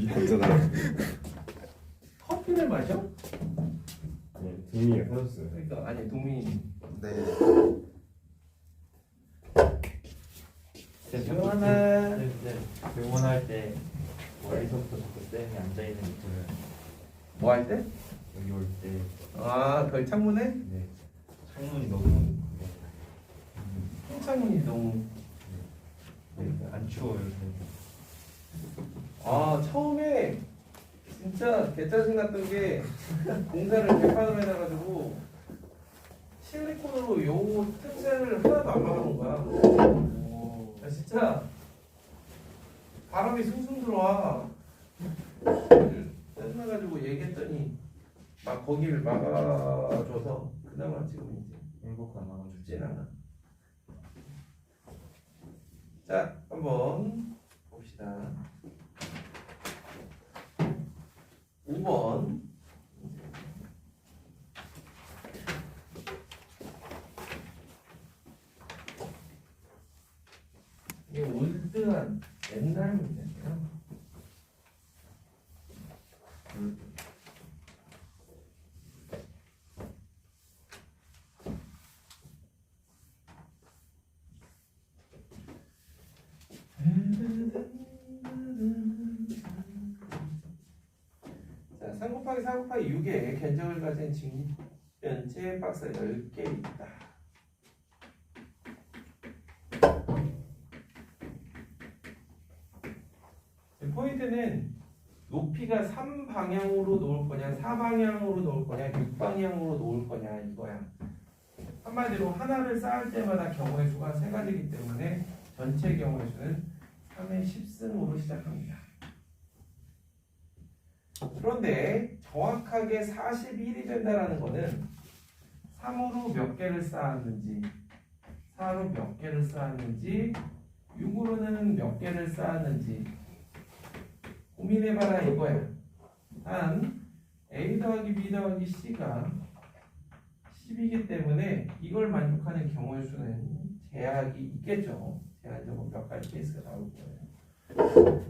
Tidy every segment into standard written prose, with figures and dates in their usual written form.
남자다. 커피를 마셔? 네, 동민이가 사줬어요. 그러니까 아니 동민이. 네. 지원아. 응원할 때 머리서부터 자꾸 쌤이 앉아있는 모습을 뭐 할 때? 여기 올 때 아, 거기 창문에? 네, 창문이 너무 창문이 너무. 안 추워요. 아, 처음에 진짜 개짜증 났던 게 공사를 개판으로 해놔가지고 실리콘으로 요 틈새를 하나도 안 막아놓은 거야. 야, 진짜 바람이 숭숭 들어와. 짜증나가지고 얘기했더니 막 거기를 막아줘서 그나마 지금 이제 행복한 마음. 춥진 않아. 자, 한번 봅시다. 5번. 이게 올드한 옛날 문제인데요. 자, 3 곱하기 4 곱하기 6의 견적을 가진 직변체 박스가 10개 있다. 포인트는 높이가 3방향으로 놓을 거냐 4방향으로 놓을 거냐 6방향으로 놓을 거냐 이거야. 한마디로 하나를 쌓을 때마다 경우의 수가 3가지이기 때문에 전체 경우의 수는 3의 10승으로 시작합니다. 그런데 정확하게 41이 된다는 것은 3으로 몇 개를 쌓았는지 4로 몇 개를 쌓았는지 6으로는 몇 개를 쌓았는지 고민해봐라 이거야. 단 A 더하기 B 더하기 C가 10이기 때문에 이걸 만족하는 경우의 수는 제약이 있겠죠. 제한적으로 몇 가지 케이스가 나올 거예요.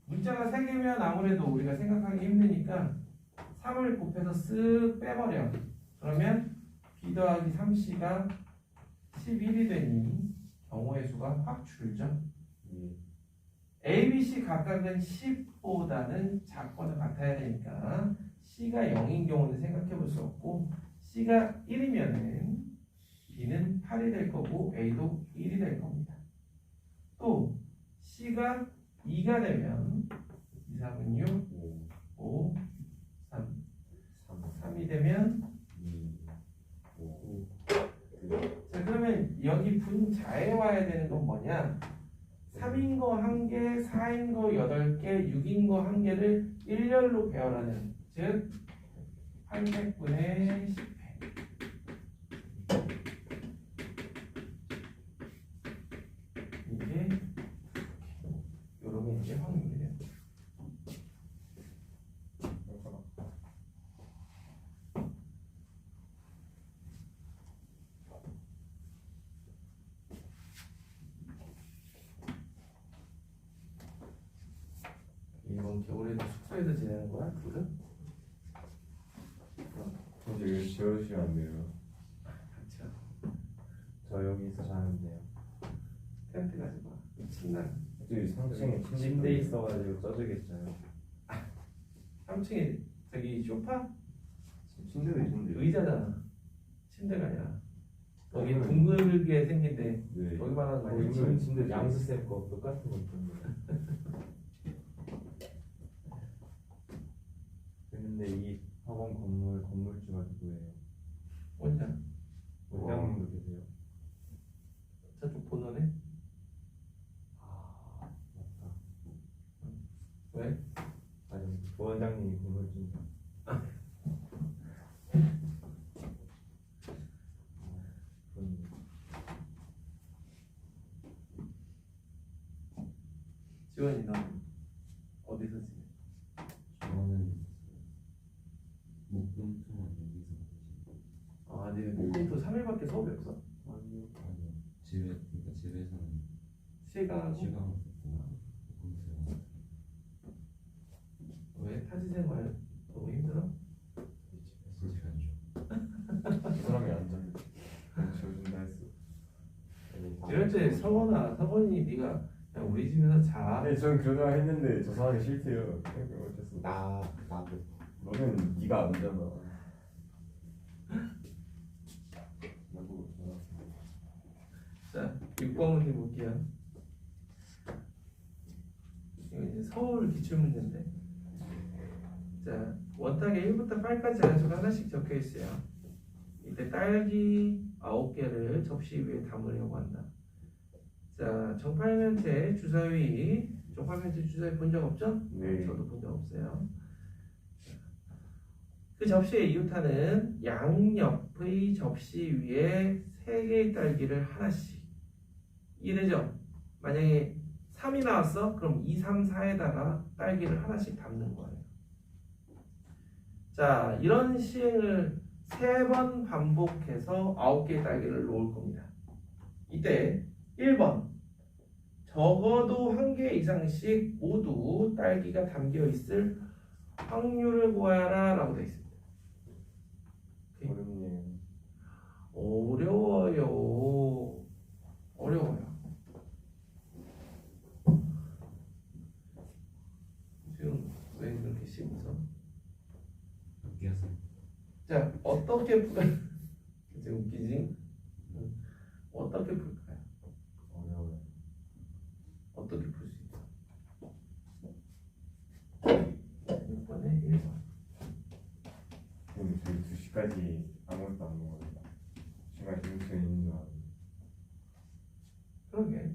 문자가 3개면 아무래도 우리가 생각하기 힘드니까 3을 곱해서 쓱 빼버려. 그러면 B 더하기 3C가 11이 되니 경우의 수가 확 줄죠. A, B, C 각각은 10보다는 작거나 같아야 되니까 C가 0인 경우는 생각해 볼 수 없고 C가 1이면은 B는 8이 될 거고 A도 1이 될 겁니다. 또 C가 2가 되면 2, 3은 6, 5, 3, 3이 되면 5. 자, 그러면 여기 분자에 와야 되는 건 뭐냐? 3인 거 1개, 4인 거 8개, 6인 거 1개를 일렬로 배열하는, 즉 800분의 10회. 이게 요런 게 이제 확률이 됩니다. 이번 겨울에도 숙소에서 지내는 거야? 둘은? 근데 이거 지워주시면 안 돼요. 같이 와. 저 여기서 자는데요. 텐트 가지고 와. 침낭. 저기 3층에 침대 있어가지고 쪄주겠어요. 3층에 저기 소파? 침대도 있는데. 의자잖아. 침대가 아니라. 여기 그러면- 둥글게 생긴데 네. 여기 말하는 거 아니야? 거기는 침대 양수쌤 거 똑같은 거 있던데. 근데 이 학원 건물주가 누구예요? 혼자. 원장님도 계세요? 저쪽 번호네? 아 맞다. 왜? 아니 원장님이 건물주인가? 그렇네. 지원이 너 어디서 지내? 저는 목동투만 여기서 아, 니네 목금토 3일밖에 수업이 없어? 아니요. 아니요 그러니까 집에서는 시간 시간 없고 목동투만 서건이 네가 그냥 우리 집에서 자. 아니 전 그러다 했는데 저 상황이 싫대요. 그러니까 어쩔 수 없어. 나도 너는 네가 안 되잖아. 나도 자, 6번 문제 볼게요. 이거 이제 서울 기출문제인데. 자, 원탁에 1부터 8까지 안수가 하나씩 적혀 있어요. 이때 딸기 9개를 접시 위에 담으려고 한다. 자, 정팔면체 주사위, 정팔면체 주사위 본 적 없죠? 네. 저도 본 적 없어요. 그 접시의 이웃하는 양옆의 접시 위에 3개의 딸기를 하나씩. 이해되죠? 만약에 3이 나왔어? 그럼 2, 3, 4에다가 딸기를 하나씩 담는 거예요. 자, 이런 시행을 3번 반복해서 9개의 딸기를 놓을 겁니다. 이때 1번 적어도 1개 이상씩 모두 딸기가 담겨 있을 확률을 구하라 라고 되어 있습니다. 어렵네요. 어려워요. 어려워요. 지금 왜 그렇게 씹어서? 웃겼어. 자, 어떻게 이제 웃기지? 어떻게 풀까요? 어려워요. 어떻게 풀 수 있어? 6번에 1번. 근데 저희 2시까지 아무것도 안 먹어요. 중간 중순 있는 줄 알았는데. 그러게.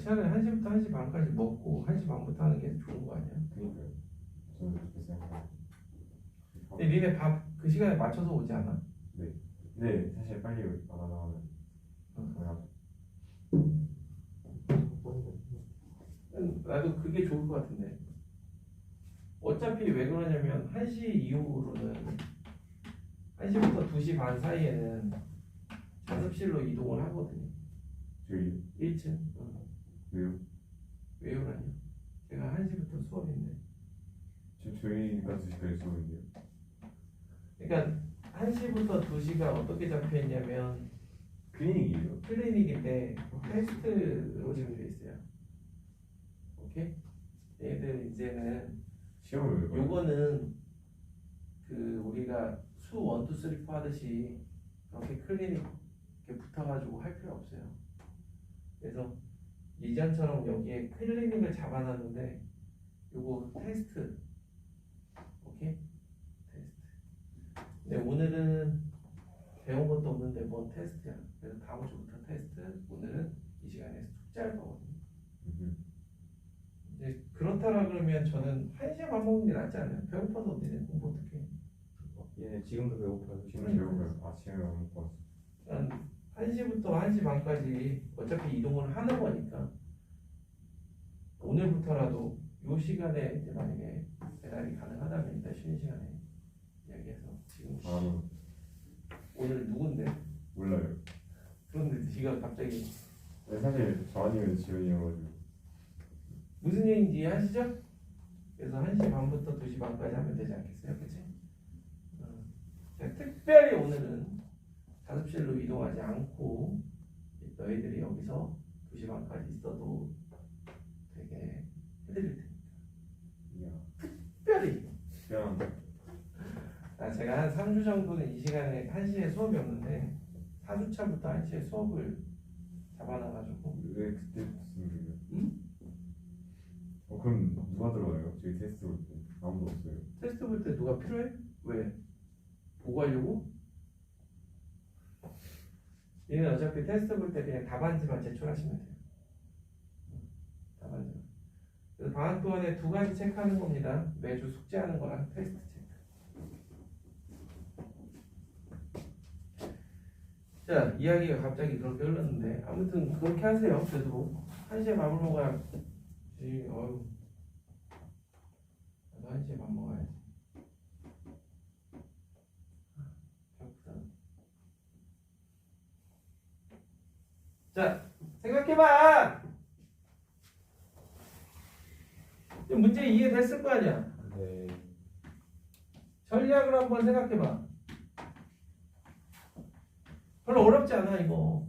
차라리 1시부터 1시 반까지 먹고 1시 반부터 하는 게 좋은 거 아니야? 그러니까요. 저는 그렇게 생각해요. 근데 니네 밥 그 시간에 맞춰서 오지 않아? 네, 사실 빨리 안 나가면 그냥 나도 그게 좋을 것 같은데. 어차피 왜 그러냐면 1시 이후로는 1시부터 2시 반 사이에는 자습실로 이동을 하거든요. 저희 1층. 왜요? 왜요라뇨? 제가 1시부터 수업인데. 저희가 2시까지 수업인데요. 그러니까 1시부터 2시가 어떻게 잡혀 있냐면 클리닉이에요. 클리닉인데 테스트로 정해져 있어요. 오케이? 얘들 이제는 시험을 왜 봐요? 요거는 그 우리가 수 1, 2, 3, 4 하듯이 그렇게 클리닉 이렇게 붙어가지고 할 필요 없어요. 그래서 이전처럼 여기에 클리닉을 잡아놨는데 요거 테스트. 오케이? 테스트. 근데 오늘은 배운 것도 없는데 뭔 테스트야. 그래서 다음 주부터 테스트. 오늘은 이 시간에 숙제할 거거든요. 이제 그렇다라 그러면 저는 1시에 밥 먹는 게 낫지 않아요? 배고파서 니네 공부 어떻게 해? 얘 지금도 배고파요. 지금 배고파요. 아침에 안 먹고 왔어. 그러니까 1시부터 1시 반까지 어차피 이동을 하는 거니까 오늘부터라도 요 시간에 이제 만약에 배달이 가능하다면 일단 쉬는 시간에 이야기해서 지금 아, 오늘 누군데? 몰라요. 그런데 지가 갑자기 네, 사실 저 아니면 지원이어가지고. 무슨 얘기인지 이해하시죠? 그래서 1시 반부터 2시 반까지 하면 되지 않겠어요? 그치? 특별히 오늘은 자습실로 이동하지 않고 너희들이 여기서 2시 반까지 있어도 되게 해드릴 테니까 이야. 특별히 그냥 제가 한 3주 정도는 이 시간에 1시에 수업이 없는데 4주차부터 1시에 수업을 잡아놔가지고 왜 그때 무슨 일이에요? 응? 그럼 누가 들어와요? 저희 테스트 볼 때 아무도 없어요. 테스트 볼 때 누가 필요해? 왜? 보고 하려고? 얘는 어차피 테스트 볼 때 그냥 답안지만 제출하시면 돼요. 답안지만. 그래서 방학 동안에 2가지 체크하는 겁니다. 매주 숙제하는 거랑 테스트 체크. 자, 이야기가 갑자기 그렇게 흘렀는데 아무튼 그렇게 하세요. 그래도 1시에 밥을 먹어야지. 어휴. 나도 1시에 밥 먹어야지. 배고프다. 자, 생각해봐. 문제 이해됐을 거 아니야. 네. 전략을 한번 생각해봐. 별로 어렵지 않아 이거.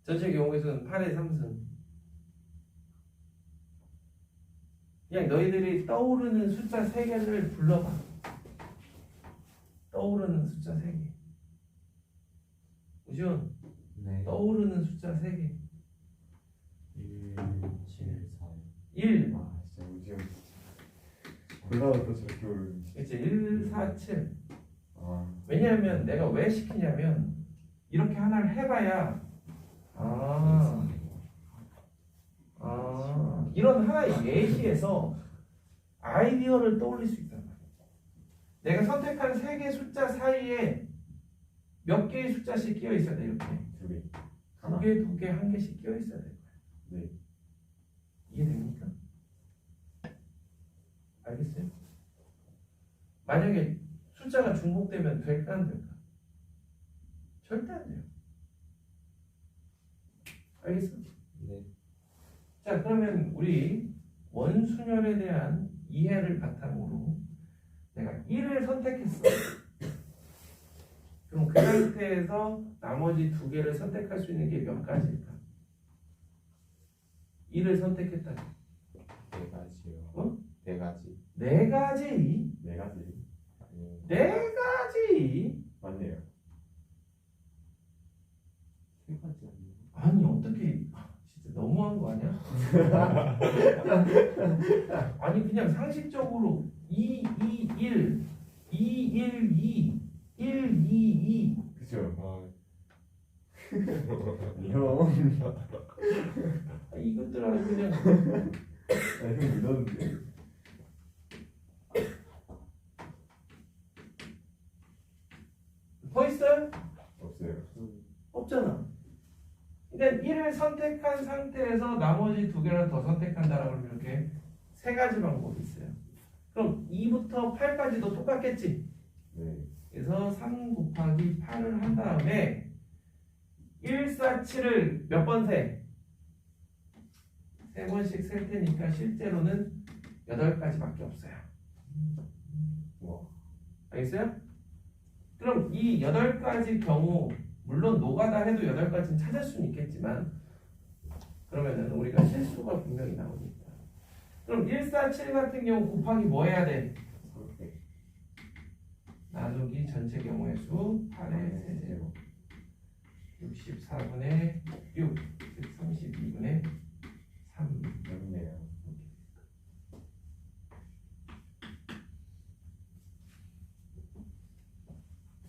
전체 경우의 수는 8의 3승. 그냥 너희들이 떠오르는 숫자 3개를 불러봐. 떠오르는 숫자 3개. 우시원, 네. 떠오르는 숫자 3개. 1, 7, 4. 1. 아 진짜 우지영 골라도 또 저렇게 오르는. 그치, 1, 4, 7. 아 왜냐하면 내가 왜 시키냐면 이렇게 하나를 해봐야 이런 하나의 예시에서 아이디어를 떠올릴 수 있단 말이야. 내가 선택한 3개 숫자 사이에 몇 개의 숫자씩 끼어 있어야 돼. 이렇게 2개. 2개, 2개, 1개씩 끼어 있어야 돼. 네. 이해됩니까? 알겠어요? 만약에 숫자가 중복되면 될까 안 될까? 절대 안 돼요. 알겠어? 네. 자, 그러면 우리 원순열에 대한 이해를 바탕으로 내가 1을 선택했어. 그럼 그 상태에서 나머지 2개를 선택할 수 있는 게 몇 가지일까? 1을 선택했다. 4가지요. 어? 4가지. 4가지. 4가지. 아니, 4가지. 맞네요. 3가지 아니에요? 아니 어떻게 진짜 너무한 거 아니야? 아니 그냥 상식적으로 2, 2, 1, 2, 1, 2, 1, 2, 2. 그쵸? 아, 형. 이것들 아주 그냥 형 믿었는데. 더 있어요? 없어요. 없잖아. 그러니까 1을 선택한 상태에서 나머지 2개를 더 선택한다라고 하면 이렇게 3가지 방법이 있어요. 그럼 2부터 8까지도 똑같겠지? 네. 그래서 3 곱하기 8을 한 다음에 1, 4, 7을 몇 번 세? 3번씩 셀 테니까 실제로는 8가지밖에 없어요. 와. 알겠어요? 그럼 이 8가지 경우 물론 노가다 해도 8가지는 찾을 수는 있겠지만 그러면은 우리가 실수가 분명히 나오니까 그럼 1, 4, 7 같은 경우 곱하기 뭐 해야 돼? 나누기 전체 경우의 수 8의 세제곱 64분의 6 즉 32분의 3. 맞네요.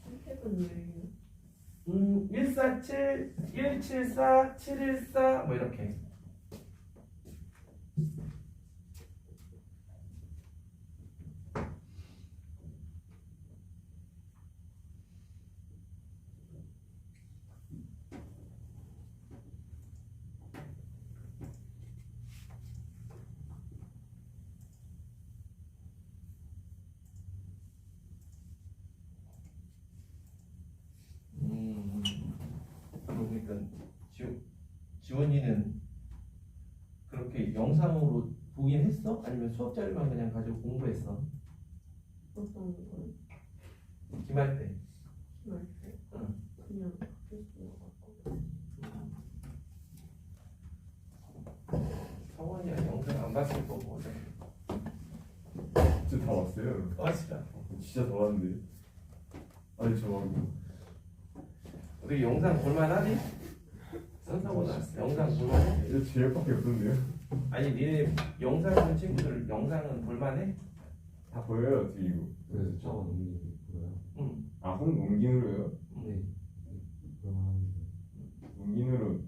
선택은 왜요? 147, 174, 714 뭐 이렇게. 그러니까 지원이는 그렇게 영상으로 보긴 했어? 아니면 수업 자료만 그냥 가지고 공부했어? 어떤 걸? 기말 때. 기말 때? 응. 그냥 학교 들어가고. 성원이야 영상 안 봤을 거고 어차피. 진짜 다 왔어요. 맞아. 진짜 더 왔는데. 아니 저 말고. 우리 영상 볼만하니? 선사고 나왔어. 영상 볼만해? 이거 제일밖에 없던데요. 아니 니네 영상 본 친구들 영상은 볼만해? 다 보여요 뒤로. 그래서 저거 옮기고 있고요. 응. 아 손 옮긴으로요? 네. 그러면 옮긴으로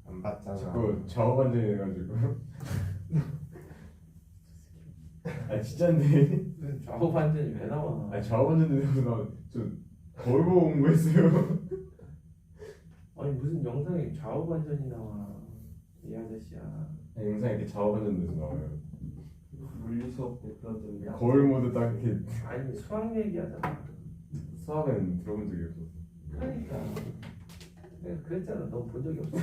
안 봤잖아. 자꾸 좌우 반전이 돼가지고. 아 진짜인데. 좌우 반전이 왜 나와? 아 좌우 반전 돼서 나저 거울 보고 공부했어요. 아니 무슨 영상에 좌우 반전이 나와? 이 아저씨야. 영상에 이렇게 좌우 반전 돼서 나와요. 물리 수업 때 그런 점. 거울 모드 딱 이렇게. 아니 수학 얘기하잖아. 수학은 들어본 적이 없었어. 그러니까 내가 그랬잖아. 너 본 적이 없어.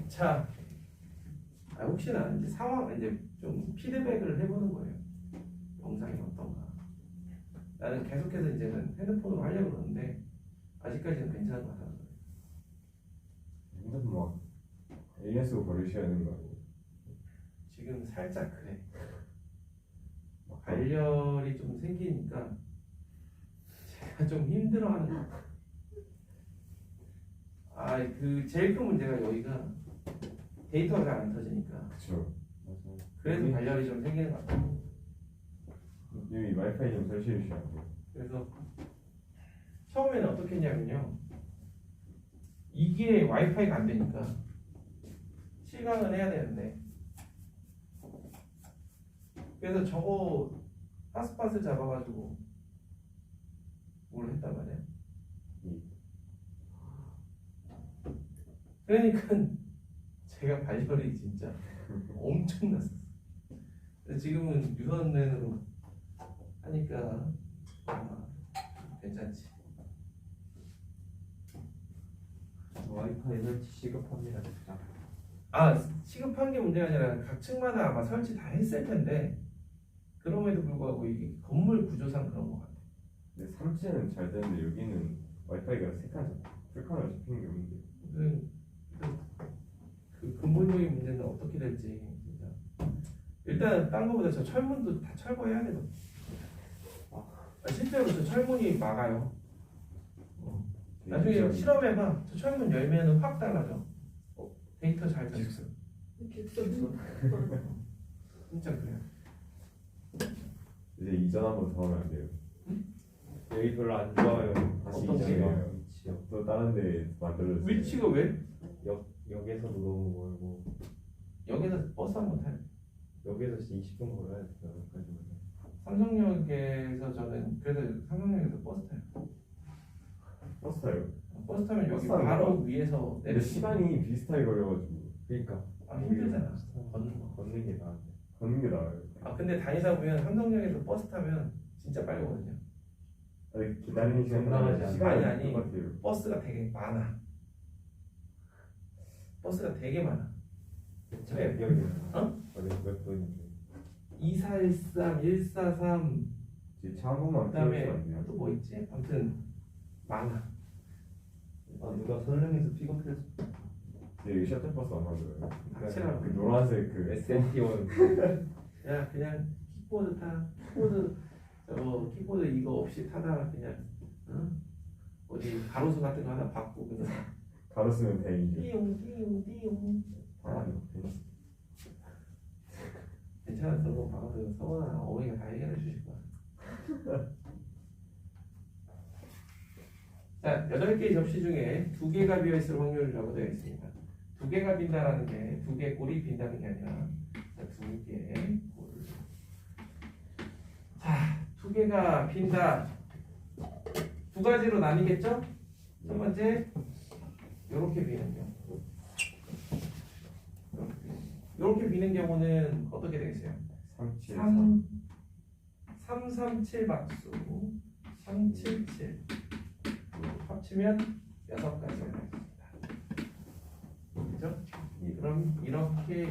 자, 혹시나 이제 상황 이제 좀 피드백을 해보는 거예요. 영상이 어떤가. 나는 계속해서 이제는 핸드폰으로 하려고 그러는데 아직까지는 괜찮은 것 같아요. 핸드폰 막 AS로 버리셔야 되는 거 아니에요? 지금 살짝 그래. 발열이 좀 생기니까 제가 좀 힘들어하는 것 같아요. 그 제일 큰 문제가 여기가 데이터가 잘 안 터지니까 그쵸. 맞아요. 그래서 발열이 좀 생기는 것 같아요. 여기 와이파이 좀 설치해 주셔야 돼요. 그래서 처음에는 어떻게 했냐면요. 이게 와이파이가 안 되니까 실강을 해야 되는데 그래서 저거 핫스팟을 잡아가지고 뭘 했단 말이야. 그러니까 제가 발열이 진짜 엄청났었어. 지금은 유선랜으로 하니까 괜찮지. 와이파이 설치 시급합니다 진짜. 시급한 게 문제가 아니라 각 층마다 아마 설치 다 했을 텐데 그럼에도 불구하고 이게 건물 구조상 그런 것 같아. 근데 3층은 잘 되는데 여기는 와이파이가 세 칸, 풀칸으로 잡히는 게 없는데. 그 근본적인 문제는 어떻게 될지 진짜. 일단 딴 거보다 저 철문도 다 철거해야 되거든. 실제로 저 철문이 막아요. 나중에 실험해봐. 저 철문 열면은 확 달라져. 데이터 잘 잡혔어. 객석 진짜 그래요. 이제 이전 한번 더 하면 안 돼요. 여기 별로 안 좋아요. 다시 어떤 이전해요. 위치요. 또 다른 데 만들어주세요. 위치가 왜? 역에서도 너무 멀고 여기서 버스 한번 타요. 여기서 20분 걸어야 돼요. 여기까지. 삼성역에서 저는 그래서 삼성역에서 버스 타요. 버스 타요. 버스 타면 여기 버스 타는 바로 거야? 위에서 근데 내리고. 시간이 비슷하게 걸려가지고 그러니까 힘들잖아. 걷는 거. 걷는 게 나은데. 걷는 게 나아요. 근데 다니다 보면 삼성역에서 버스 타면 진짜 빨리 오거든요. 아니, 기다리는 건강하지 시간이 않아요. 시간이 아니. 똑같아요. 버스가 되게 많아. 버스가 되게 많아. 네, 여기 어? 몇 분인데? 2413, 143, 이제 차 한 번만 그다음에 태워주면 안 돼요? 또 뭐 있지? 아무튼 많아. 누가 설릉에서 픽업해서 이제 여기 셔틀버스 안 만들어요. 닥치라고. 그 노란색 그 SNT1 야 그냥 킥보드 타. 킥보드 킥보드 이거 없이 타다가 그냥 어디 가로수 같은 거 하나 받고 그냥 가로수면 대행이죠. 띠용. 괜찮아. 그런 거 봐도 서원아 어머니가 다 해결해 주실 거야. 자, 8개의 접시 중에 2개가 비어있을 확률이라고 되어 있습니다. 2개가 빈다라는 게 2개 꼴이 빈다는 게 아니라 2개 꼴. 자, 2개가 빈다. 두 가지로 나뉘겠죠? 첫 번째, 요렇게 비는 경우. 요렇게 비는 경우는 어떻게 되겠어요? 337 박수 377 합치면 6가지가 나옵니다. 그죠? 그럼 이렇게에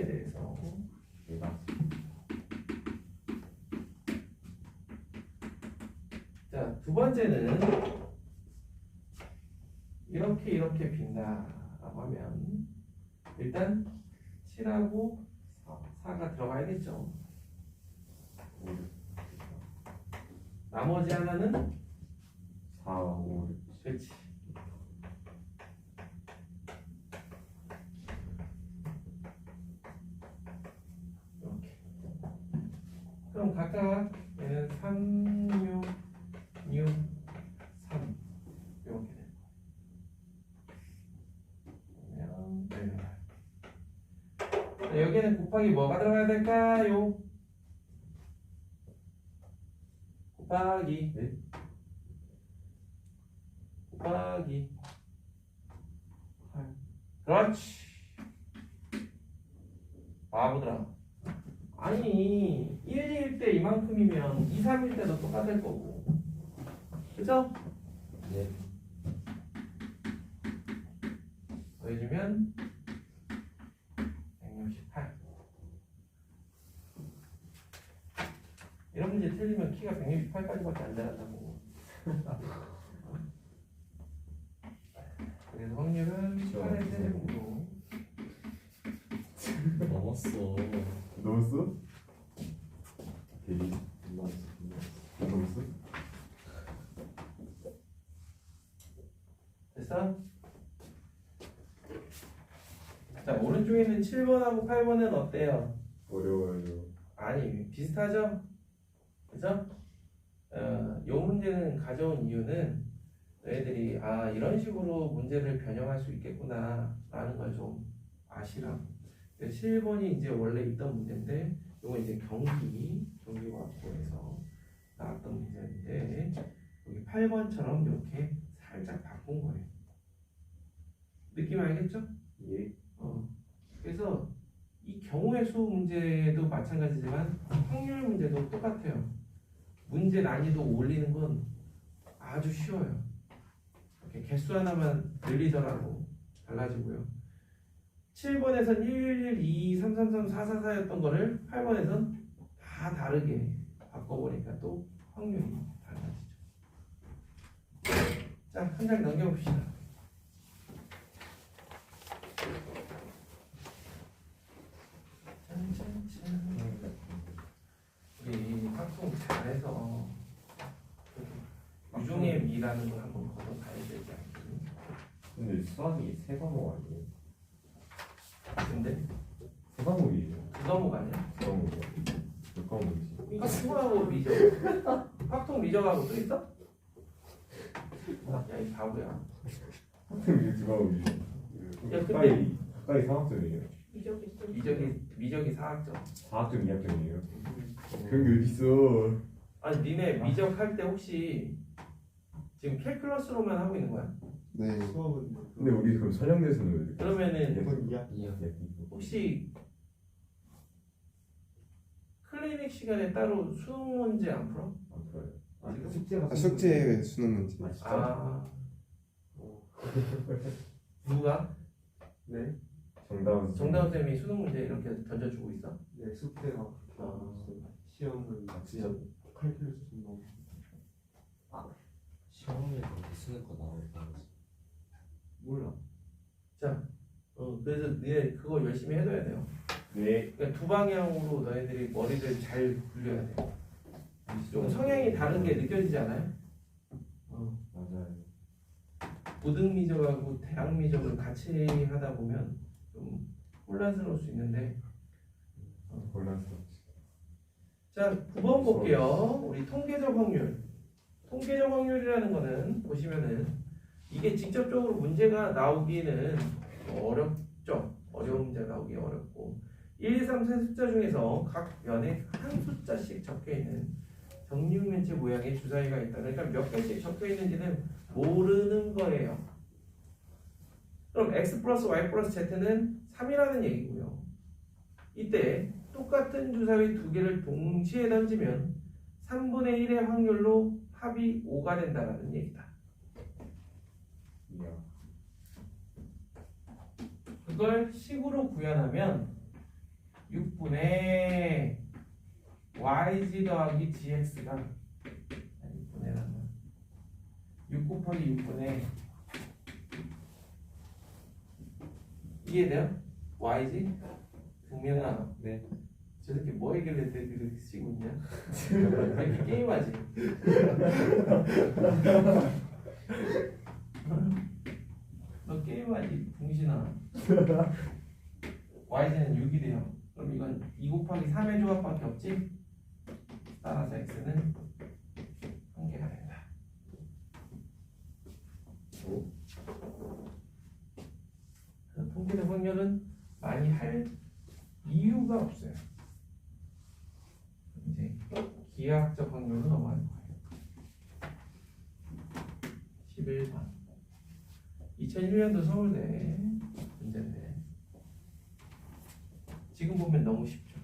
대해서 자, 두 번째는 이렇게 빈다라고 하면 일단 7하고 4가 들어가야겠죠. 나머지 하나는 4, 5, 6. 그렇지. 이렇게. 그럼 각각 얘는 3, 6, 6, 3 이렇게 돼요. 네. 여기는 곱하기 뭐가 들어가야 될까요? 곱하기 네? 곱하기 8. 그렇지. 바보들아. 아니 1일 때 이만큼이면 2, 3일 때도 똑같을 거고 그죠? 네. 더해주면 168. 이런 문제 틀리면 키가 168까지밖에 안 자란다고. 확률은 8의 세제곱으로 넘었어. 넘었어? 대리 넘었어. 넘었어? 됐어? 자, 오른쪽에 있는 7번하고 8번은 어때요? 어려워요. 아니, 비슷하죠? 그죠? 요 문제는 가져온 이유는 너희들이 이런 식으로 문제를 변형할 수 있겠구나 라는 걸 좀 아시라고. 7번이 이제 원래 있던 문제인데 이건 이제 경기과학부에서 나왔던 문제인데 여기 8번처럼 이렇게 살짝 바꾼 거예요. 느낌 알겠죠? 예. 그래서 이 경우의 수 문제도 마찬가지지만 확률 문제도 똑같아요. 문제 난이도 올리는 건 아주 쉬워요. 이렇게 개수 하나만 늘리더라도 달라지고요. 7번에선 111, 2, 3, 3, 3, 4, 4, 4였던 거를 8번에선 다 다르게 바꿔보니까 또 확률이 달라지죠. 자, 한 장 넘겨봅시다. 짠짠짠. 우리 학송 잘해서 유종의 미라는 걸 한번 걷어가야 되지 않겠니? 근데 수학이 세 과목 아니에요? 근데 세 과목이에요. 두 과목 아니야? 세 과목이야. 몇 과목이지? 학통하고 미적. 학통 미적하고 또 있어? 야, 이 바보야. 하여튼 이게 두 과목이에요. 야, 가까이 3학점이에요. 미적이 좀 미적이 4학점. 4학점 2학점이에요. 그런 게 어딨어. 아니, 니네 미적 할 때 혹시 지금 캘큘러스로만 하고 있는 거야? 네. 수업은 근데 우리 그럼 설명대에서는 왜 이렇게 그러면은 이번 이야. 혹시 클리닉 시간에 따로 수능 문제 안 풀어? 안 풀어요? 숙제가 숙제 수능 문제. 아, 누가? 네. 정다운 쌤이 수능 문제 이렇게 던져주고 있어? 네, 숙제가 시험은 진짜 칼큘러스 좀 너무 시험에 그렇게 쓰는 거 나오니까 몰라. 그래서 니네 그거 열심히 해둬야 돼요. 네. 그러니까 두 방향으로 너희들이 머리를 잘 굴려야 돼. 좀 성향이 다른 게 느껴지지 않아요? 맞아요. 고등미적하고 대학미적을 같이 하다 보면 좀 혼란스러울 수 있는데. 곤란스럽지. 자, 9번 볼게요. 우리 통계적 확률. 통계적 확률이라는 거는 보시면은 이게 직접적으로 문제가 나오기는 어렵죠. 어려운 문제 나오기 어렵고 1, 2, 3, 세 숫자 중에서 각 면에 한 숫자씩 적혀있는 정육면체 모양의 주사위가 있다. 그러니까 몇 개씩 적혀있는지는 모르는 거예요. 그럼 x 플러스 y 플러스 z는 3이라는 얘기고요. 이때 똑같은 주사위 두 개를 동시에 던지면 3분의 1의 확률로 합이 5가 된다는 얘기다. 이야. 그걸 식으로 구현하면 6분의 yg 더하기 gx가 6분의 6 곱하기 6분의 이해돼요? yg? 동명아 네. 저 새끼 뭐 얘기를 그렇게 쓰고 있냐? 이렇게 게임하지? 너 게임하지 붕신아. y는 6이 돼요. 그럼 이건 2 곱하기 3의 조합밖에 없지? 따라서 x는 1개가 된다. 통계적 확률은 많이 할 이유가 없어요. 이제 기하학적 확률로 넘어가는 거예요. 11번 2001년도 서울대 문제인데 지금 보면 너무 쉽죠.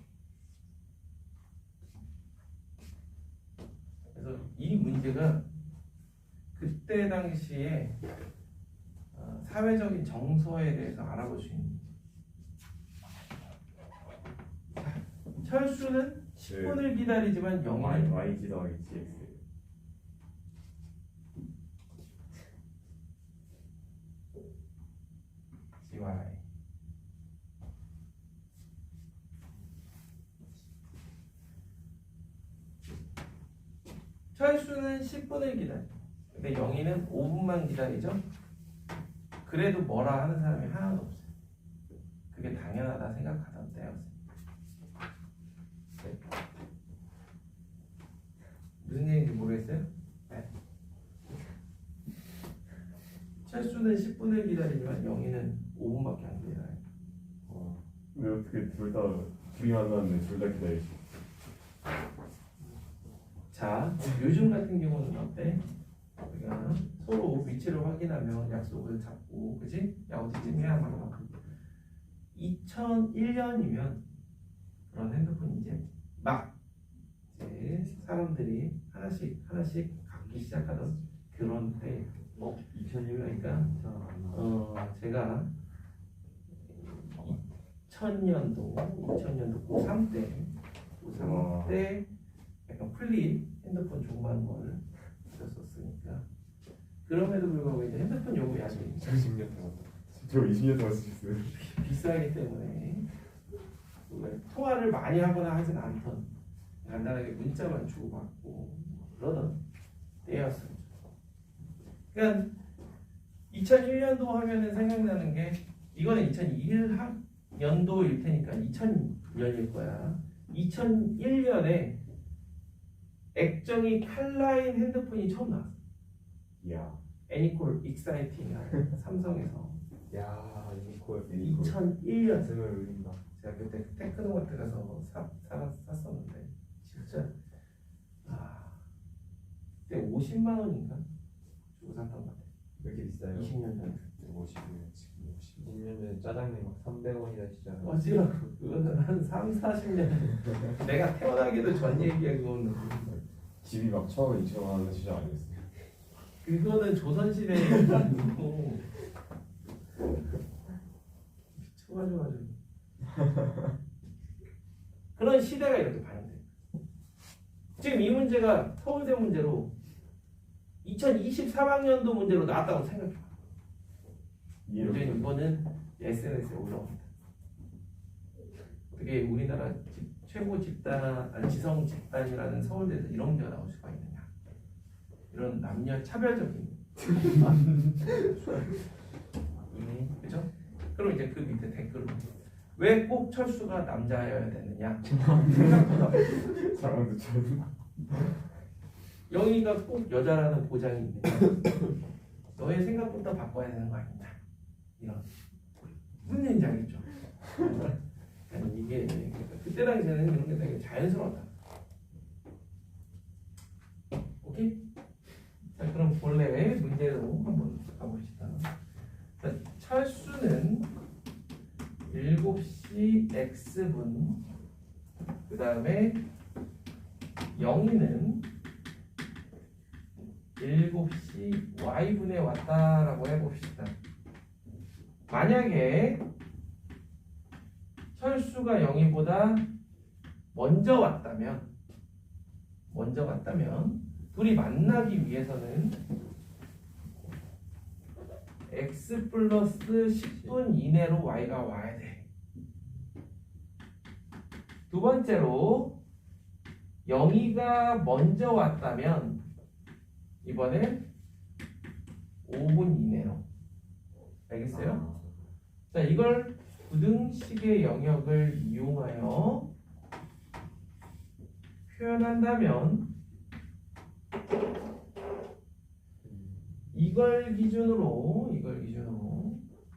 그래서 이 문제가 그때 당시에 사회적인 정서에 대해서 알아볼 수 있는 철수는 10분을 기다리지만 영원히 yg 더하기 gx. 철수는 10분을 기다려. 근데 영희는 5분만 기다리죠. 그래도 뭐라 하는 사람이 하나도 없어요. 그게 당연하다 생각하던 때였어요. 네. 무슨 얘기인지 모르겠어요? 네. 철수는 10분을 기다리지만 영희는 5분밖에 안 기다려요. 근데 어떻게 둘이 만났는데 둘 다 기다릴 수 있어? 자, 요즘 같은 경우는 어때? 우리가 서로 위치를 확인하면 약속을 잡고, 그지? 야, 어디쯤 해야 말로. 2001년이면 그런 핸드폰이 이제 막 이제 사람들이 하나씩 갖기 시작하던 그런 때. 2001년 그러니까 제가 2000년도 고3 때 약간 플립 핸드폰 조그만 걸 썼었으니까 그럼에도 불구하고 이제 핸드폰 요금이 아주 저 10년 동안 저 20년 동안 쓰셨어요. 비싸기 때문에 통화를 많이 하거나 하진 않던 간단하게 문자만 주고받고 그러던 때였어요. 그러니까 2001년도 하면은 생각나는 게 이거는 2001년도일 테니까 2000년일 거야. 2001년에 액정이 칼라인 핸드폰이 처음 나왔어. 이야. 애니콜 익사이팅이라는 삼성에서 야 이거 2001년 가슴을 울린다. 제가 그때 테크노마트 가서 샀었는데 진짜 그때 50만 원인가 주고 샀던 것 같아요. 왜 이렇게 비싸요? 20년 전에. 50이면 지금 10년 전에 짜장면 막 300원이다 진짜. 어지러 그거는 한 3, 40년 내가 태어나기도 전 얘기야. 그거는 집이 막 처음에 2천만 원 시절 아니었어요? 그거는 조선시대에 있고 미쳐가지고 아주 그런 시대가 이렇게 반영돼. 지금 이 문제가 서울대 문제로 2023학년도 문제로 나왔다고 생각해봐. 문제는 이거는 SNS에 올라옵니다. 어떻게 우리나라 최고 집단, 지성 집단이라는 서울대에서 이런 문제가 나올 수가 있느냐. 이런 남녀 차별적인 그죠? 그럼 이제 그 밑에 댓글로 왜 꼭 철수가 남자여야 되느냐. 생각보다 사람도 참. 영희가 꼭 여자라는 보장이 있느냐. 너의 생각부터 바꿔야 되는 거 아니냐. 이런 무슨 얘기인지 알겠죠? 아니, 이게 그때 당시에는 이런 게 되게 자연스러웠다. 오케이? 자, 그럼 본래 문제로 한번 가봅시다. 자, 철수는 7시 X분, 그 다음에 영희는 7시 Y분에 왔다라고 해봅시다. 만약에 철수가 영희보다 먼저 왔다면 둘이 만나기 위해서는 X 플러스 10분 이내로 Y가 와야 돼. 두 번째로 영희가 먼저 왔다면 이번엔 5분 이내로. 알겠어요? 자, 이걸 부등식의 영역을 이용하여 표현한다면 이걸 기준으로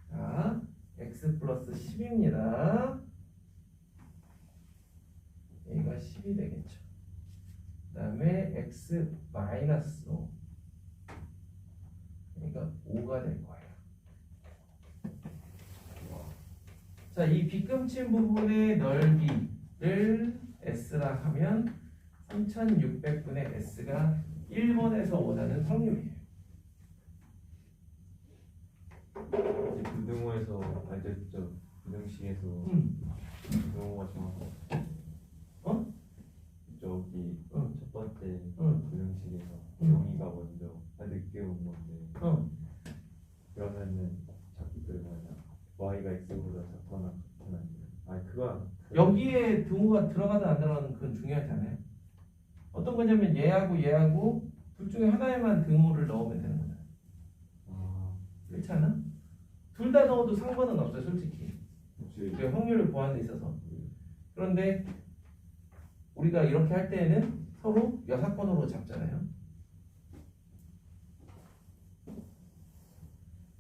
자, x 플러스 10입니다. 얘가 10이 되겠죠. 그 다음에 x 마이너스 5, 그러니까 5가 될 거예요. 자, 이 빗금친 부분의 넓이를 S라 하면 3600분의 S가 1번에서 원하는 확률이에요. 이제 부등호에서 알겠죠. 부등식에서 부등호가 정하고 저기 첫 번째 부등식에서 영희가 먼저 늦게 온 건데 그러면은 자꾸 그 Y가 X보다 작거나 같거나 그거 여기에 등호가 들어가든 안 들어가든 그건 중요하지 않아요. 어떤 거냐면 얘하고 둘 중에 하나에만 등호를 넣으면 되는 거야. 그렇지 않아? 둘 다 넣어도 상관은 없어요, 솔직히. 혹시 그 확률을 보완돼 있어서. 그런데 우리가 이렇게 할 때에는 서로 여사건으로 잡잖아요.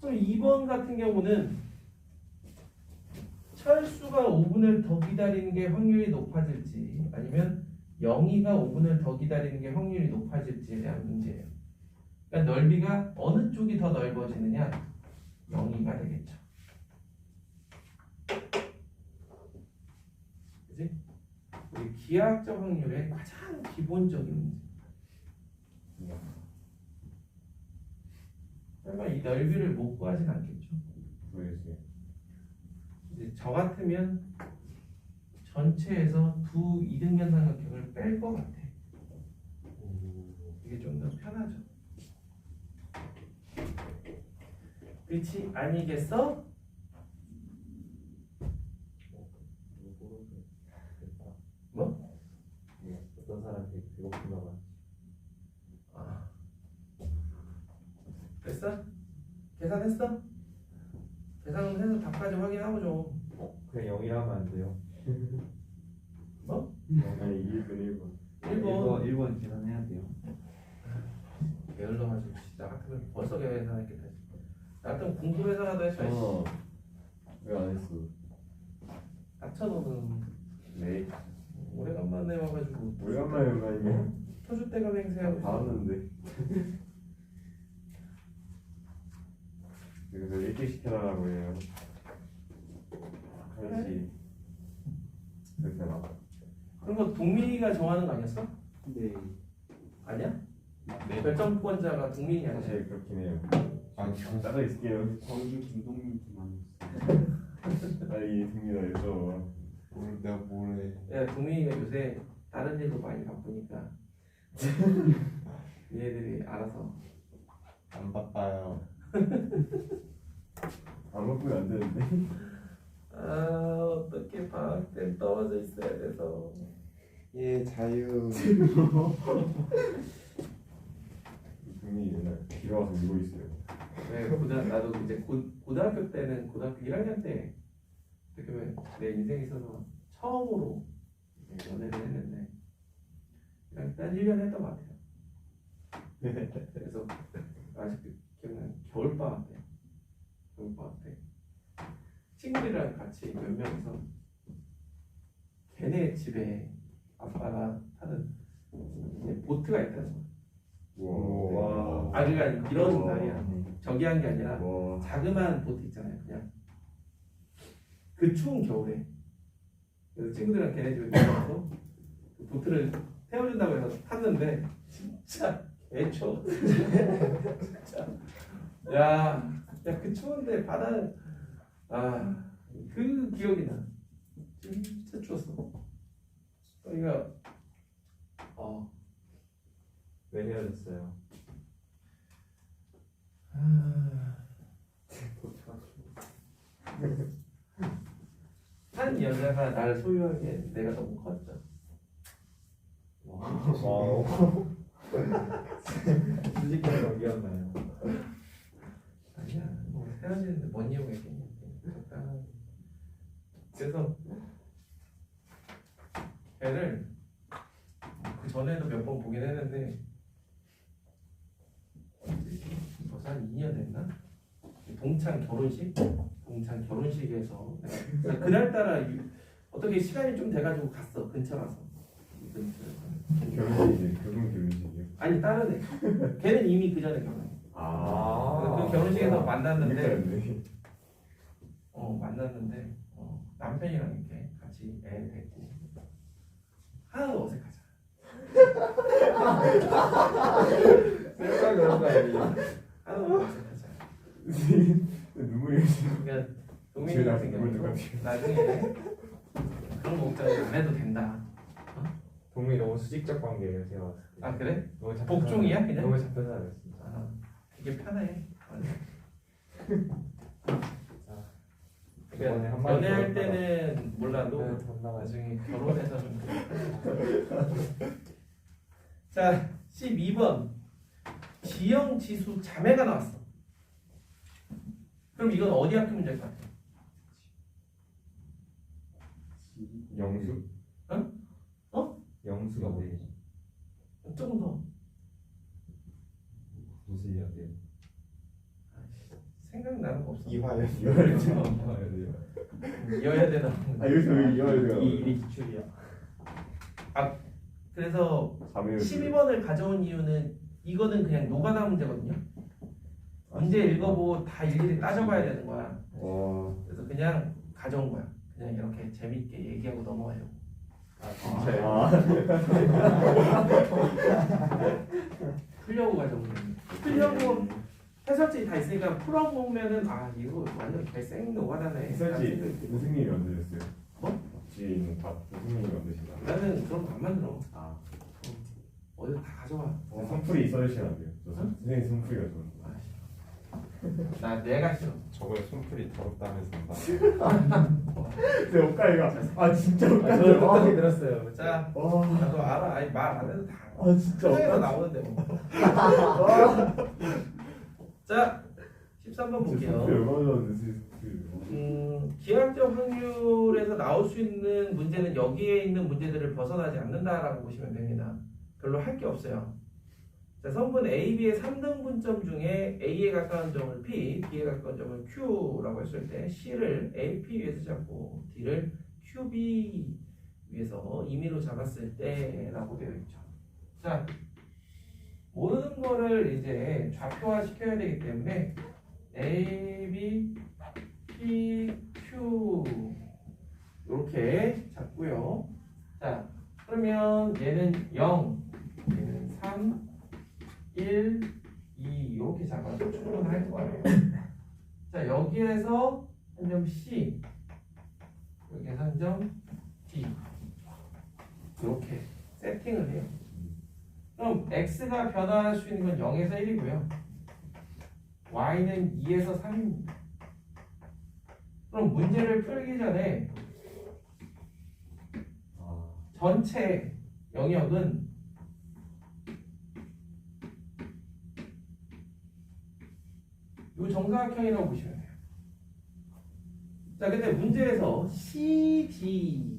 그럼 2번 같은 경우는 철수가 5분을 더 기다리는 게 확률이 높아질지 아니면 영희가 5분을 더 기다리는 게 확률이 높아질지에 대한 문제예요. 그러니까 넓이가 어느 쪽이 더 넓어지느냐? 영희가 되겠죠. 그지? 우리 기하학적 확률의 가장 기본적인 문제. 설마 이 넓이를 못 구하진 않겠죠. 모르겠어요. 이제 저 같으면 전체에서 두 이등변 삼각형을 뺄 것 같아. 이게 좀 더 편하죠. 그렇지 아니겠어? 뭐? 어떤 사람이 배고픈가 봐. 아. 됐어? 계산했어? 계산은 해서 답까지 확인하고 좀. 그냥 0이라 하면 안 돼요. 뭐? 아니 1번 1번 계산해야 돼요. 게을러가지고 진짜 같으면 벌써 계산했겠다. 나 같으면 공부해서라도 했어. 왜안 했어? 닥쳐 너는. 네. 오래간만에 와가지고 오랜만에 오라니까. 터줏대감 행세하고 다 왔는데. 그래서 일찍 시켜달라고 해요. 한시. 그렇게 나. 그런 거 동민이가 정하는 거 아니었어? 네. 아니야? 결정권자가 동민이 아니야? 사실 그렇긴 해요. 아, 따로 있을게요. 광주 김동민 팀 아니었어. 아니 동민아 여쭤. 내가 뭐래. 야, 동민이가 요새 다른 일도 많이 바쁘니까 얘들이 알아서. 안 바빠요. 안 먹으면 안 되는데. 아, 어떻게 방학 때 떨어져 있어야 돼서. 예, 자유. 동민이 맨날 비가 와서 울고 있어요. 네, 나도 이제 고등학교 때는 고등학교 1학년 때 어떻게 보면 내 인생에 있어서 처음으로 연애를 했는데 그냥 한 1년 했던 것 같아요. 그래서 아직도 기억나는 겨울방학 때 친구들이랑 같이 몇 명이서 걔네 집에 아빠가 타는 이제 보트가 있다는 거야. 와. 아 그러니까 이런 와. 날이야. 저기 한 게 아니라 와. 자그마한 보트 있잖아요. 그냥 그 추운 겨울에 그래서 친구들이랑 걔네 집에 들어가서 그 보트를 태워준다고 해서 탔는데 진짜 개추워. 진짜 야그 추운데 바다는 그 기억이 나. 진짜 추웠어. 그러니까 왜 헤어졌어요? 한 여자가 나를 소유하기에 내가 너무 컸죠. 와. 수직계가 너무 기억나요. 아니야, 뭐 헤어지는데 뭔 이유가 있겠냐. 적당하게. 그래서 걔를 그 전에도 몇 번 보긴 했는데 벌써 한 2년 됐나? 동창 결혼식에서 내가 그날따라 어떻게 시간이 좀 돼가지고 갔어. 근처라서. 결혼식이지. 결혼식이요. 아니 다른 애. 걔는 이미 그 전에 결혼해. 그 결혼식에서 만났는데 남편이랑 이렇게 같이 애 데리고 하나도 어색하잖아. 생각 그런 거 아니에요? 하나도 어색하잖아. 눈물이 그러니까 동민이 같은 경우도 나중에 그런 거 걱정 안 해도 된다. 동민이 너무 수직적 관계예요, 제가 봤을 때. 아 그래? 너무 복종이야, 그냥? 너무 잡혀 살아요, 진짜. 이게 편해. 이번에 한 마디 연애할 더 때는 몰라도 돈 나가지. 나중에 결혼해서 좀 자, 12번. 지형 지수 자매가 나왔어. 그럼 이건 어디 학교 문제일 것 같아? 영수? 영수가 뭐지? 조금 더. 무슨 해야 돼요? 생각나는 거 없어. 이화연. 이어야 되나? 아 여기서 왜 이어야 돼요? 이 일이 기출이야. 그래서 12번을 가져온 이유는 이거는 그냥 노가다 문제거든요. 문제 읽어보고 다 일일이 따져봐야 되는 거야. 그래서 그냥 가져온 거야. 그냥 이렇게 재밌게 얘기하고 넘어가려고. 진짜요? 풀려고 가져온 거야. 풀려고 해설지 다 있으니까 풀어보면은 이거 완전 개생 노가다네. 해설지 교수님이 만드셨어요? 뭐? 뒤에 있는 다 교수님이 만드시나? 나는 그런 거 안 만들어. 아 어디 다 가져와. 선풀이 써주시면 안 돼요? 저 선생님 선풀이가 좋은 거. 나 내가 싫어. 저번에 손풀이 더럽다면서 제 옷가이가 진짜 저도 똑같이 들었어요. 자, 와 나도 알아. 아니 말 안 해도 다. 진짜 세상에서 옷가이 나오는데 뭐. 자, 13번 볼게요. 얼마나 좋았는지 기하학적 확률에서 나올 수 있는 문제는 여기에 있는 문제들을 벗어나지 않는다라고 보시면 됩니다. 별로 할 게 없어요. 자, 성분 A, B의 3등분점 중에 A에 가까운 점을 P, B에 가까운 점을 Q라고 했을 때 C를 AP 위에서 잡고 D를 QB 위에서 임의로 잡았을 때라고 되어 있죠. 자, 모든 거를 이제 좌표화 시켜야 되기 때문에 A, B, P, Q 이렇게 잡고요. 자, 그러면 얘는 0, 얘는 3, 1, 2 이렇게 잡아도 충분할 거예요. 자, 여기에서 한 점 C, 여기에서 한 점 D 이렇게 세팅을 해요. 그럼 X가 변화할 수 있는 건 0에서 1이고요. Y는 2에서 3입니다. 그럼 문제를 풀기 전에 전체 영역은 이 정사각형이라고 보시면 돼요. 자, 근데 문제에서 CD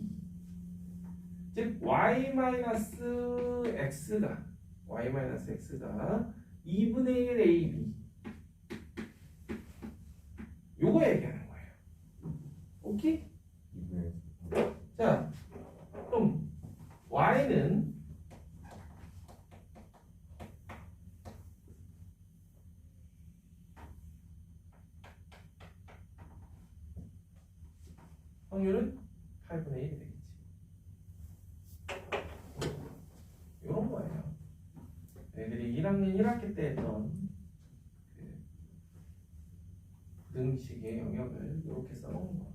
즉 y-x가 2분의 1 AB 요거 얘기하는 거예요. 오케이? 자, 그럼 y는 확률은 8분의 1이 되겠지. 이런 거예요. 애들이 1학년 1학기 때 했던 그 등식의 영역을 이렇게 써놓은 거예요.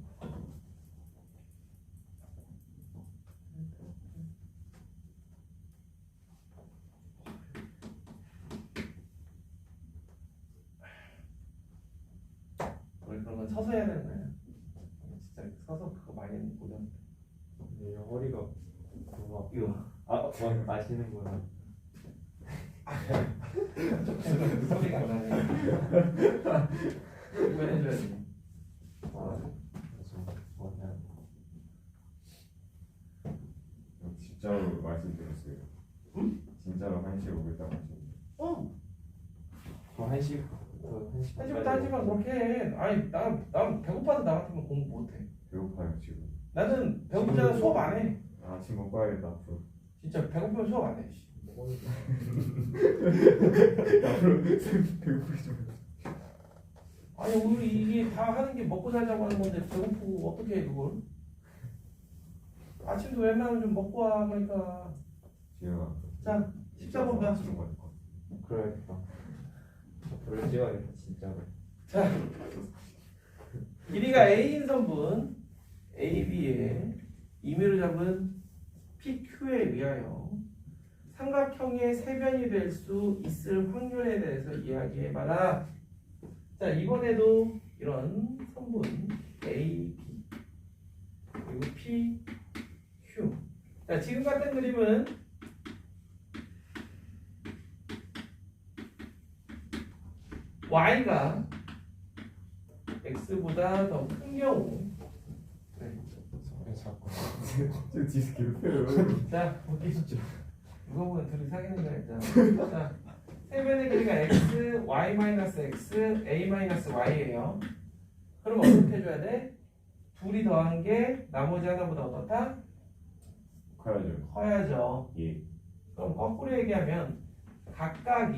우리 그런 건 서서 해야 되는 거예요. 진짜 서서 그거 많이 보던. 네, 허리가 너무 이거 아시는구나. 소리가 안 나네. 이거 해줘야지. 진짜로 말씀드렸어요. 응? 진짜로 1시에 오겠다고 하셨는데. 저 1시부터 하지만 하지만 그렇게 해. 아니 나 배고파서 나 같으면 공부 못해. 배고파요 지금. 나는 배고프잖아 수업 안 해. 아침 먹고 와야겠다 앞으로. 진짜 배고프면 수업 안 해. 씨. 앞으로 배고프기 좀. 아니 우리 이게 다 하는 게 먹고 살자고 하는 건데 배고프고 어떻게 해 그걸? 아침도 웬만하면 좀 먹고 와 그러니까. 지혜가. 자 14번 봐. 맞추는 거 같아. 그래야겠다. 별로 찍어야겠다 진짜로. 자 길이가 A인 선분 AB의 임의로 잡은 PQ에 의하여 삼각형의 세변이 될 수 있을 확률에 대해서 이야기해봐라. 자 이번에도 이런 선분 A, B 그리고 P, Q. 자 지금 같은 그림은 y가 x보다 더 큰 경우. 자꾸 저 뒤에서 괴롭혀요. 자, 볼게요. 누가 보면 둘이 사귀는 거 했잖아. 자, 세변의 길이가 x, y-x, a-y예요. 그럼 어떻게 해줘야 돼? 둘이 더한 게 나머지 하나보다 어떻다? 가야죠. 커야죠. 예. 그럼 거꾸로 얘기하면 각각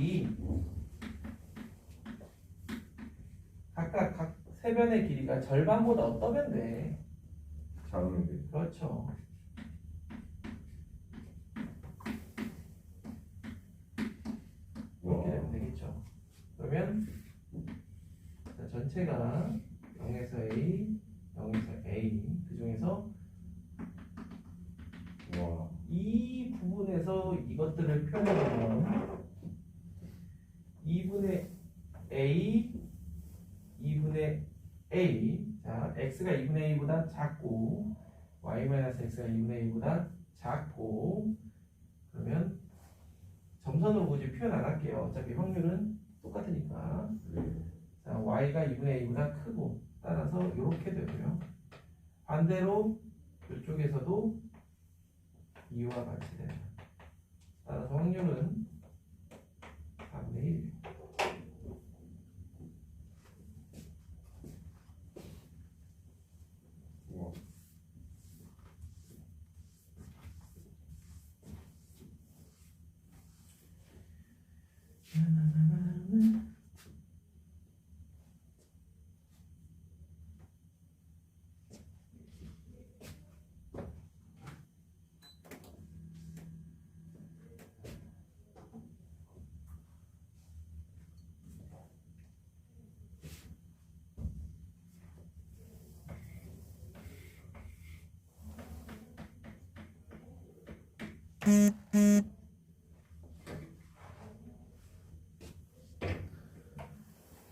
각 세변의 길이가 절반보다 어떠면 돼? 작으면 돼. 그렇죠. 와. 이렇게 되면 되겠죠. 그러면 자, 전체가 0에서 A, 0에서 A 그 중에서 와. 이 부분에서 이것들을 표현하면 2분의 A, 2분의 A 자, x가 2분의 a보다 작고 y-x가 2분의 a보다 작고 그러면 점선으로 굳이 표현 안 할게요. 어차피 확률은 똑같으니까 네. 자, y가 2분의 a보다 크고 따라서 이렇게 되고요. 반대로 이쪽에서도 2와 같이 돼요. 따라서 확률은 4분의 1. 와.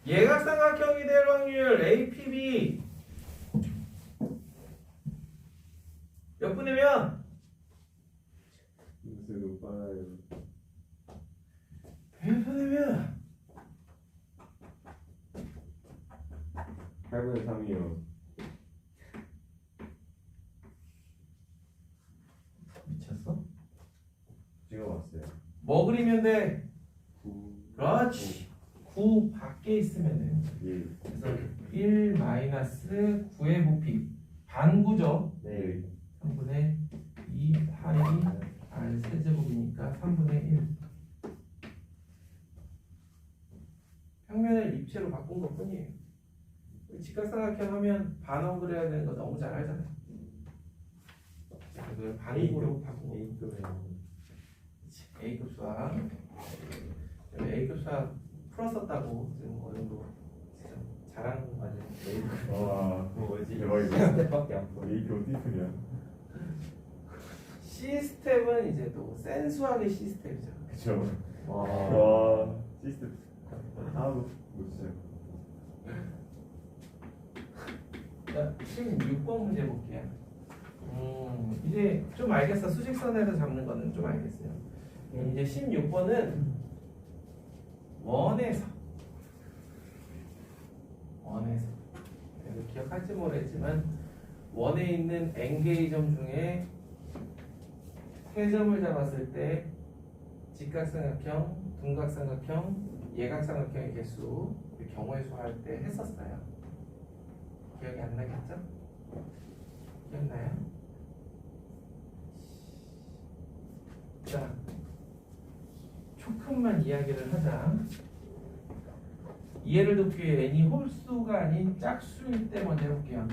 예각삼각형이 될 확률 APB 몇 분이면 요새 너무 빨라요. 몇 분이면 8분의 3이요. 미쳤어? 찍어봤어요. 뭐 그리면 돼? 9. 그렇지 9 밖에 있으면 돼요. 예. 그래서 1 마이너스 9의 부피 반구죠. 네. 3분의 2 파이 r 세제곱이니까 3분의 1 평면을 입체로 바꾼 것 뿐이에요. 직각삼각형 하면 반원 그려야 되는 거 너무 잘 알잖아요. 그걸 반으로 바꾸고 A급 수학 A급 수학 풀었었다고 지금 어느 정도 진짜 잘하는 거 맞아요. 와. 그거 뭐지? 대박이다. 스텝밖에 안 보여. 이게 어떻게 크냐? C스텝은 이제 또 센수학의 C스텝이죠. 그쵸. 와. 와. 시스템. 못 진짜. 자, 16번 문제 볼게요. 이제 좀 알겠어. 수직선에서 잡는 거는 좀 알겠어요. 이제 16번은 원에서 그래서 기억할지 모르겠지만 원에 있는 n개의 점 중에 세 점을 잡았을 때 직각삼각형, 둔각삼각형, 예각삼각형의 개수 경우의 수 할 때 했었어요. 기억이 안 나겠죠? 기억나요? 자, 조금만 이야기를 하자. 이해를 돕기 위해 n이 홀수가 아닌 짝수일 때 먼저 해볼게요.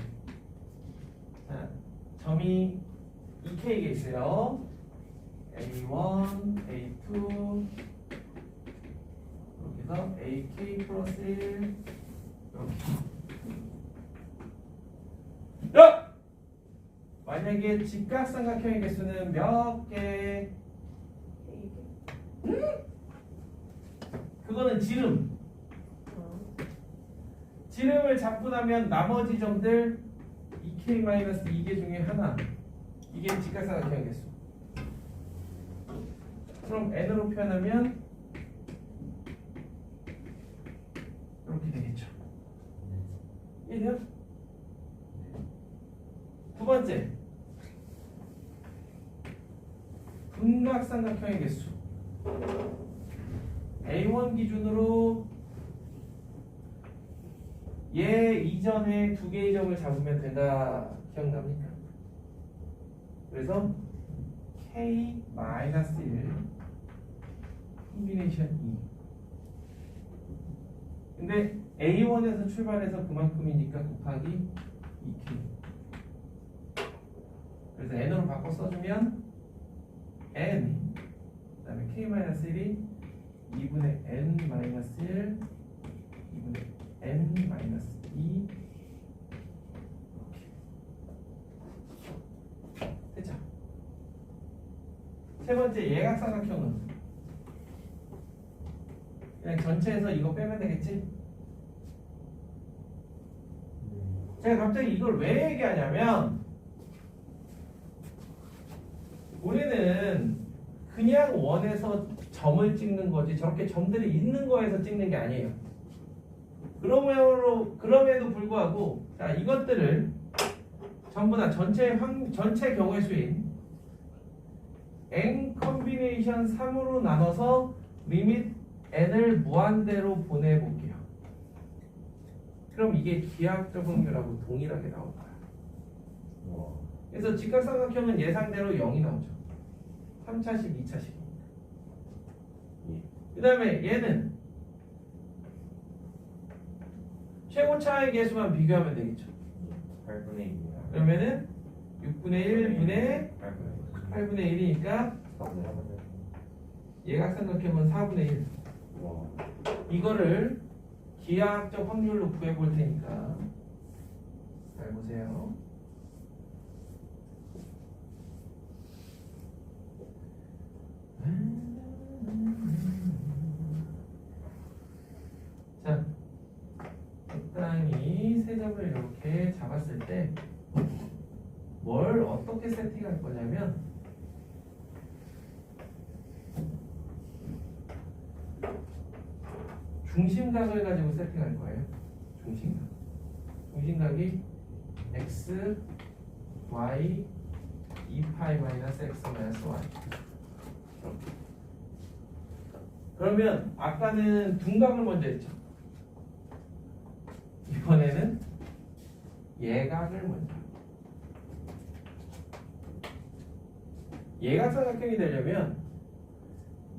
자, 점이 2k가 있어요. A1, A2 여기서 AK 플러스 1 이렇게. 야! 만약에 직각삼각형의 개수는 몇 개? 그거는 지름. 지름을 잡고 나면 나머지 점들 2k-2개 중에 하나. 이게 직각삼각형의 개수. 그럼 n으로 표현하면 이해돼요? 두 번째, 분각삼각형의 개수. A1 기준으로 얘 이전에 두 개의 점을 잡으면 된다. 기억납니까? 그래서 K-1 콤비네이션 2. 근데 A1에서 출발해서 그만큼이니까 곱하기 2K. 그래서 N으로 바꿔 써주면 N, 그 다음에 K-1이 2분의 N-1, 2분의 N-2 이렇게 됐죠? 세 번째 예각삼각형은 그냥 전체에서 이거 빼면 되겠지? 제가 갑자기 이걸 왜 얘기하냐면 우리는 그냥 원에서 점을 찍는 거지 저렇게 점들이 있는 거에서 찍는 게 아니에요. 그럼에도 불구하고 자 이것들을 전부 다 전체 경우의 수인 n 컨비네이션 3으로 나눠서 리밋 n을 무한대로 보내볼게요. 그럼 이게 기하학적 확률하고 동일하게 나올 거야. 그래서 직각삼각형은 예상대로 0이 나오죠. 3차식, 2차식. 그 다음에 얘는 최고차의 개수만 비교하면 되겠죠. 8분의 1이야. 그러면은 6분의 1분의 8분의 1이니까 예각삼각형은 4분의 1. 이거를 기하학적 확률로 구해볼 테니까 잘 보세요. 자, 적당히 세 점을 이렇게 잡았을 때 뭘 어떻게 세팅할 거냐면 중심각을 가지고 세팅할 거예요. 중심각이 x, y, 2파이 마이너스 x 마이너스 y. 그러면 아까는 둔각을 먼저 했죠. 이번에는 예각을 먼저. 예각삼각형이 되려면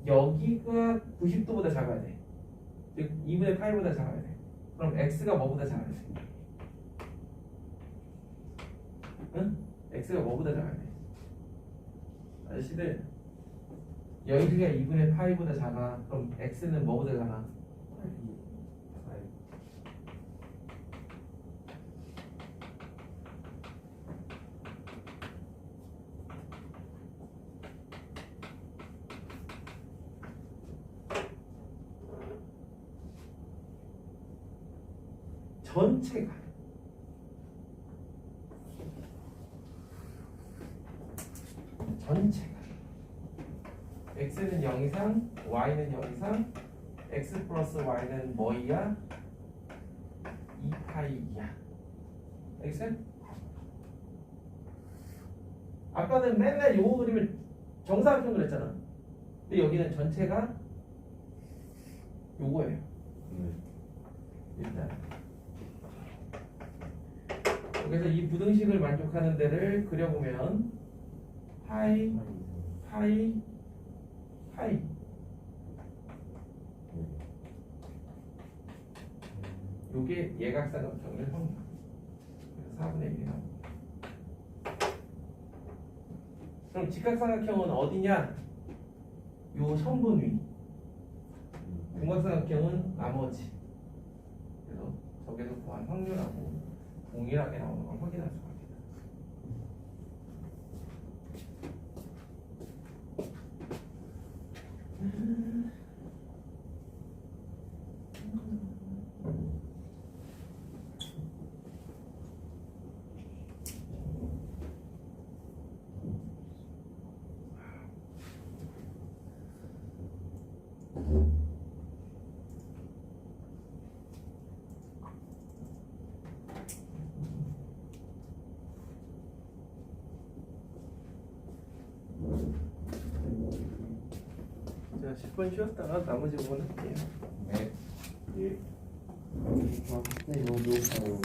여기가 90도보다 작아야 돼. 즉 2분의 8보다 작아야 돼. 그럼 x가 뭐보다 작아야 돼? 응? x가 뭐보다 작아야 돼? 아저씨들 여기가 2분의 8보다 작아. 그럼 x는 뭐보다 작아? 전체가 x는 0 이상, y는 0 이상, x 플러스 y는 뭐이야? 2파이야. 알겠어요? 아까는 맨날 요거 그림을 정사각형 그랬잖아. 근데 여기는 전체가 요거예요. 일단 그래서 이 부등식을 만족하는 데를 그려보면 파이 요게 예각삼각형의 확률. 그래서 4분의 1이 나옵니다. 그럼 직각삼각형은 어디냐? 요 선분 위. 분각삼각형은 나머지. 그래서 저기서 구한 확률하고 동일하게 나오는 걸 확인할 수가 있습니다. 자, 10분 쉬었다가 나머지 부분 할게요. 네. 예. 아, 근데 이거 너무